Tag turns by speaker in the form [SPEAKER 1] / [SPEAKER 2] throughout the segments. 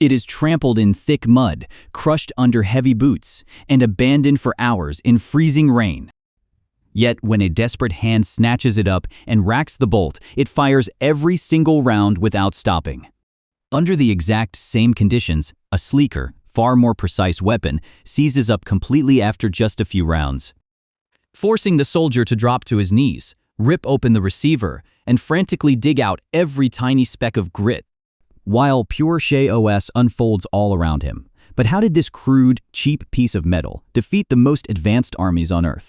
[SPEAKER 1] It is trampled in thick mud, crushed under heavy boots, and abandoned for hours in freezing rain. Yet when a desperate hand snatches it up and racks the bolt, it fires every single round without stopping. Under the exact same conditions, a sleeker, far more precise weapon seizes up completely after just a few rounds, forcing the soldier to drop to his knees, rip open the receiver, and frantically dig out every tiny speck of grit, while pure chaos unfolds all around him. But how did this crude, cheap piece of metal defeat the most advanced armies on Earth?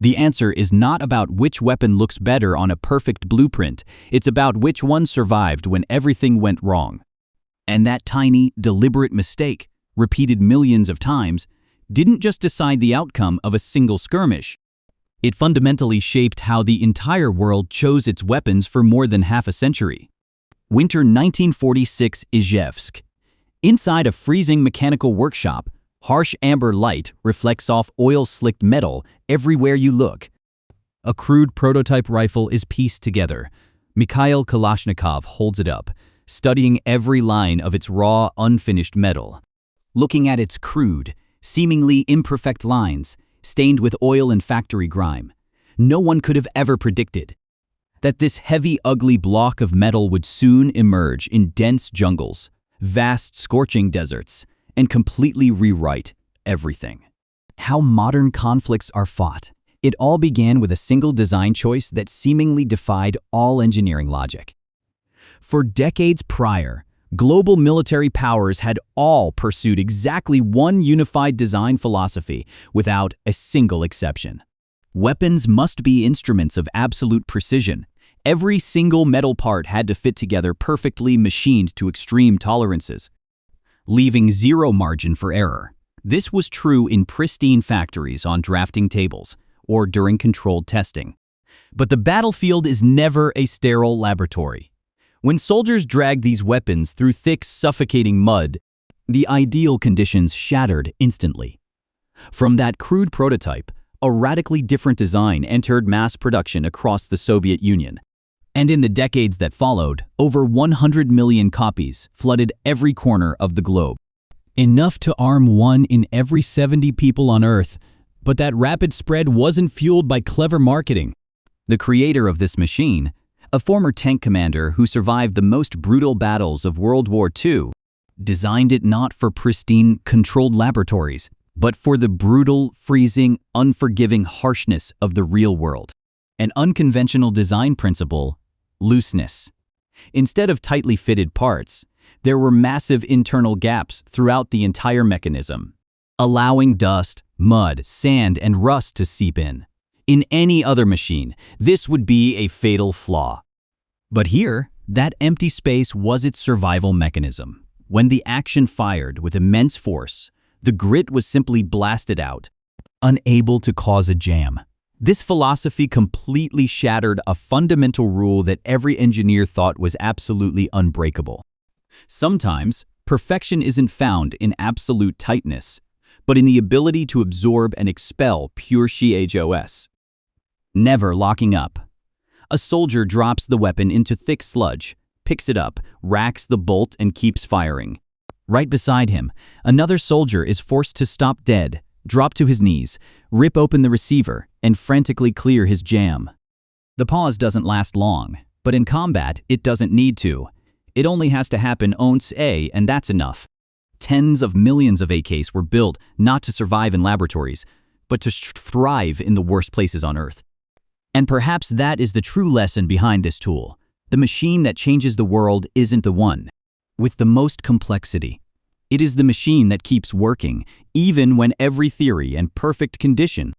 [SPEAKER 1] The answer is not about which weapon looks better on a perfect blueprint, it's about which one survived when everything went wrong. And that tiny, deliberate mistake, repeated millions of times, didn't just decide the outcome of a single skirmish. It fundamentally shaped how the entire world chose its weapons for more than half a century. Winter 1946 Izhevsk. Inside a freezing mechanical workshop, harsh amber light reflects off oil-slicked metal everywhere you look. A crude prototype rifle is pieced together. Mikhail Kalashnikov holds it up, studying every line of its raw, unfinished metal. Looking at its crude, seemingly imperfect lines, stained with oil and factory grime, no one could have ever predicted that this heavy, ugly block of metal would soon emerge in dense jungles, vast scorching deserts, and completely rewrite everything. How modern conflicts are fought. It all began with a single design choice that seemingly defied all engineering logic. For decades prior, global military powers had all pursued exactly one unified design philosophy without a single exception. Weapons must be instruments of absolute precision. Every single metal part had to fit together perfectly, machined to extreme tolerances, leaving zero margin for error. This was true in pristine factories on drafting tables or during controlled testing. But the battlefield is never a sterile laboratory. When soldiers dragged these weapons through thick, suffocating mud, the ideal conditions shattered instantly. From that crude prototype, a radically different design entered mass production across the Soviet Union. And in the decades that followed, over 100 million copies flooded every corner of the globe. Enough to arm 1 in every 70 people on Earth, but that rapid spread wasn't fueled by clever marketing. The creator of this machine, a former tank commander who survived the most brutal battles of World War II, designed it not for pristine, controlled laboratories, but for the brutal, freezing, unforgiving harshness of the real world. An unconventional design principle: looseness. Instead of tightly fitted parts, there were massive internal gaps throughout the entire mechanism, allowing dust, mud, sand, and rust to seep in. In any other machine, this would be a fatal flaw. But here, that empty space was its survival mechanism. When the action fired with immense force, the grit was simply blasted out, unable to cause a jam. This philosophy completely shattered a fundamental rule that every engineer thought was absolutely unbreakable. Sometimes, perfection isn't found in absolute tightness, but in the ability to absorb and expel pure chaos. Never locking up. A soldier drops the weapon into thick sludge, picks it up, racks the bolt, and keeps firing. Right beside him, another soldier is forced to stop dead, drop to his knees, rip open the receiver, and frantically clear his jam. The pause doesn't last long, but in combat, it doesn't need to. It only has to happen once, and that's enough. Tens of millions of AKs were built not to survive in laboratories, but to thrive in the worst places on Earth. And perhaps that is the true lesson behind this tool. The machine that changes the world isn't the one with the most complexity. It is the machine that keeps working, even when every theory and perfect condition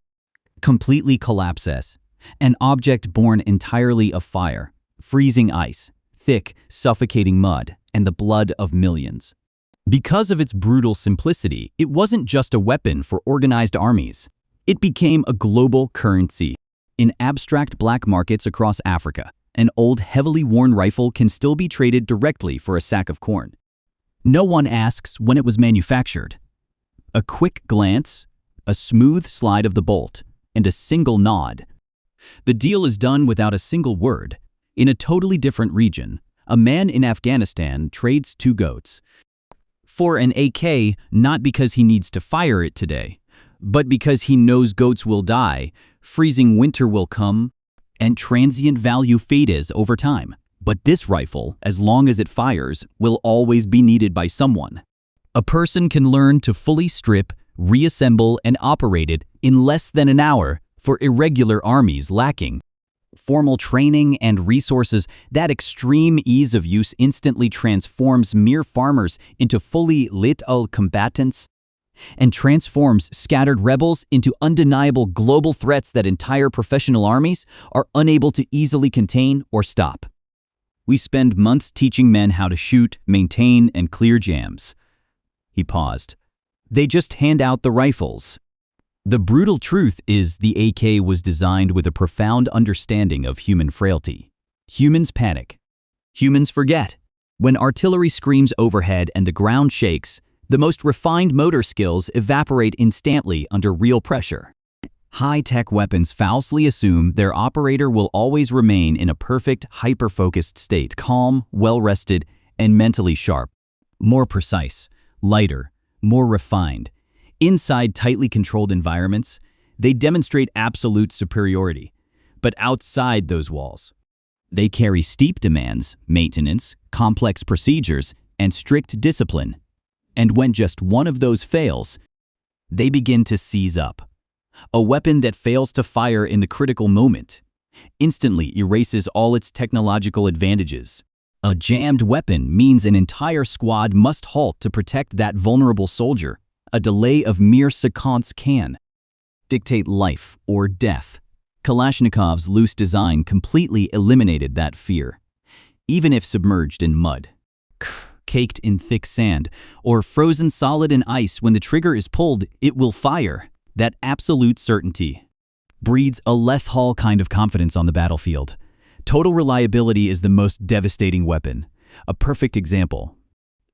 [SPEAKER 1] completely collapses. An object born entirely of fire, freezing ice, thick, suffocating mud, and the blood of millions. Because of its brutal simplicity, it wasn't just a weapon for organized armies. It became a global currency. In abstract black markets across Africa, an old, heavily worn rifle can still be traded directly for a sack of corn. No one asks when it was manufactured. A quick glance, a smooth slide of the bolt, and a single nod. The deal is done without a single word. In a totally different region, a man in Afghanistan trades 2 goats. for an AK, not because he needs to fire it today, but because he knows goats will die, freezing winter will come, and transient value fades over time. But this rifle, as long as it fires, will always be needed by someone. A person can learn to fully strip, reassemble, and operate it in less than an hour for irregular armies lacking formal training and resources. That extreme ease of use instantly transforms mere farmers into fully lethal combatants and transforms scattered rebels into undeniable global threats that entire professional armies are unable to easily contain or stop. We spend months teaching men how to shoot, maintain, and clear jams. He paused. They just hand out the rifles. The brutal truth is the AK was designed with a profound understanding of human frailty. Humans panic. Humans forget. When artillery screams overhead and the ground shakes, the most refined motor skills evaporate instantly under real pressure. High-tech weapons falsely assume their operator will always remain in a perfect, hyper-focused state, calm, well-rested, and mentally sharp. More precise, lighter, more refined. Inside tightly controlled environments, they demonstrate absolute superiority. But outside those walls, they carry steep demands, maintenance, complex procedures, and strict discipline. And when just one of those fails, they begin to seize up. A weapon that fails to fire in the critical moment instantly erases all its technological advantages. A jammed weapon means an entire squad must halt to protect that vulnerable soldier. A delay of mere seconds can dictate life or death. Kalashnikov's loose design completely eliminated that fear. Even if submerged in mud, caked in thick sand, or frozen solid in ice, when the trigger is pulled, it will fire. That absolute certainty breeds a lethal kind of confidence on the battlefield. Total reliability is the most devastating weapon. A perfect example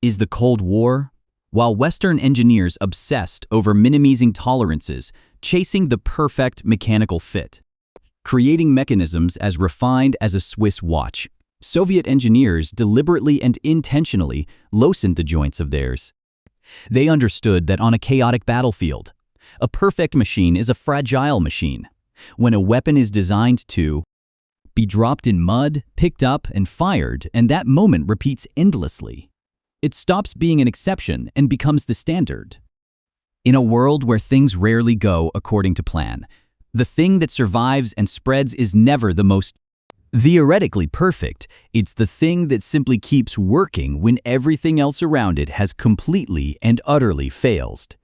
[SPEAKER 1] is the Cold War. While Western engineers obsessed over minimizing tolerances, chasing the perfect mechanical fit, creating mechanisms as refined as a Swiss watch, Soviet engineers deliberately and intentionally loosened the joints of theirs. They understood that on a chaotic battlefield, a perfect machine is a fragile machine. When a weapon is designed to be dropped in mud, picked up, and fired, and that moment repeats endlessly, it stops being an exception and becomes the standard. In a world where things rarely go according to plan, the thing that survives and spreads is never the most theoretically perfect. It's the thing that simply keeps working when everything else around it has completely and utterly failed.